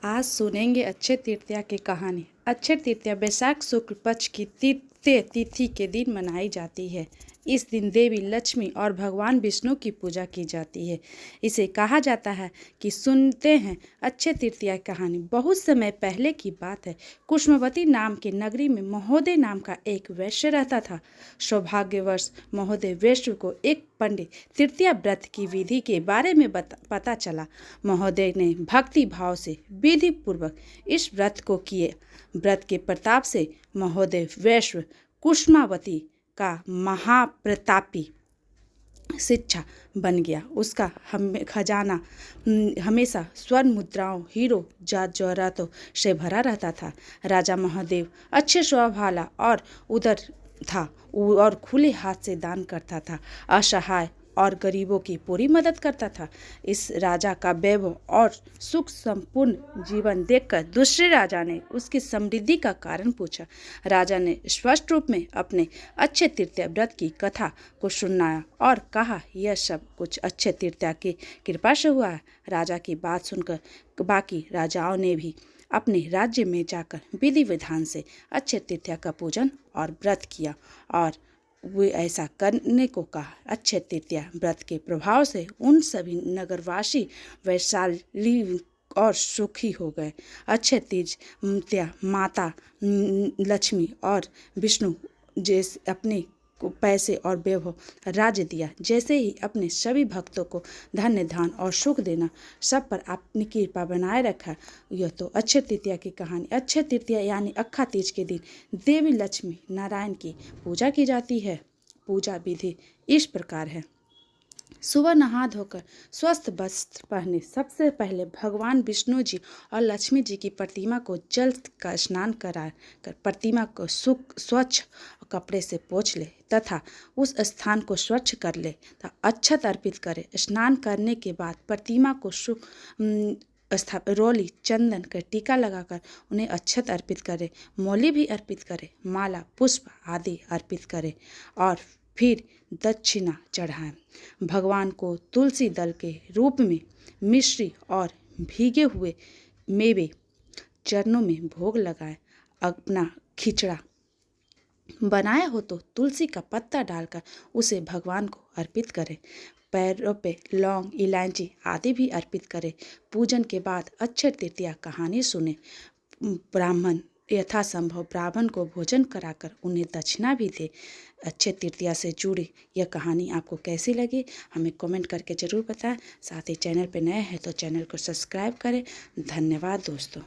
आज सुनेंगे अक्षय तृतीया की कहानी। अक्षय तृतीया वैशाख शुक्ल पक्ष की तृतीय तिथि के दिन मनाई जाती है। इस दिन देवी लक्ष्मी और भगवान विष्णु की पूजा की जाती है। इसे कहा जाता है कि सुनते हैं अक्षय तृतीया की कहानी। बहुत समय पहले की बात है। कुसुमवती नाम की नगरी में महोदय नाम का एक वैश्य रहता था। सौभाग्यवश महोदय वैश्य को एक पंडित तृतीया व्रत की विधि के बारे में पता चला। महोदय ने भक्ति भाव से विधि पूर्वक इस व्रत को किए। व्रत के प्रताप से महोदय वैश्य कुसुमावती का महाप्रतापी शिक्षा बन गया। उसका खजाना हमेशा स्वर्ण मुद्राओं, हीरो जवाहरातों से भरा रहता था। राजा महादेव अच्छे स्वभाव वाला और उदार था और खुले हाथ से दान करता था। असहाय और गरीबों की पूरी मदद करता था। इस राजा का वैभव और सुख संपूर्ण जीवन देखकर दूसरे राजा ने उसकी समृद्धि का कारण पूछा। राजा ने स्पष्ट रूप में अपने अक्षय तृतीया व्रत की कथा को सुनाया और कहा, यह सब कुछ अक्षय तृतीया की कृपा से हुआ है। राजा की बात सुनकर बाकी राजाओं ने भी अपने राज्य में जाकर विधि विधान से अक्षय तृतीया का पूजन और व्रत किया और वे ऐसा करने को कहा। अक्षय तृतीया व्रत के प्रभाव से उन सभी नगरवासी वैशाली और सुखी हो गए। अक्षय तृतीया माता लक्ष्मी और विष्णु जैसे अपने को पैसे और वैभव राज्य दिया, जैसे ही अपने सभी भक्तों को धन्य धान और सुख देना, सब पर अपनी कृपा बनाए रखा। यह तो अक्षय तृतीया की कहानी। अक्षय तृतीया यानी अक्खा तीज के दिन देवी लक्ष्मी नारायण की पूजा की जाती है। पूजा विधि इस प्रकार है। सुबह नहा धोकर स्वस्थ वस्त्र पहने सबसे पहले भगवान विष्णु जी और लक्ष्मी जी की प्रतिमा को जल का स्नान कराकर प्रतिमा को स्वच्छ कपड़े से पोंछ ले तथा उस स्थान को स्वच्छ कर ले तथा अक्षत अर्पित करे। स्नान करने के बाद प्रतिमा को रोली चंदन का टीका लगाकर उन्हें अक्षत अर्पित करे, मौली भी अर्पित करे, माला पुष्प आदि अर्पित करे और फिर दक्षिणा चढ़ाएं। भगवान को तुलसी दल के रूप में मिश्री और भीगे हुए मेवे चरणों में भोग लगाए। अपना खिचड़ा बनाया हो तो तुलसी का पत्ता डालकर उसे भगवान को अर्पित करें। पैरों पे लौंग, इलायची आदि भी अर्पित करें। पूजन के बाद अक्षय तृतीया कहानी सुने। ब्राह्मण यथासंभव ब्राह्मण को भोजन कराकर उन्हें दक्षिणा भी दे। अक्षय तृतीया से जुड़ी यह कहानी आपको कैसी लगी हमें कमेंट करके ज़रूर बताएं। साथ ही चैनल पर नए हैं तो चैनल को सब्सक्राइब करें। धन्यवाद दोस्तों।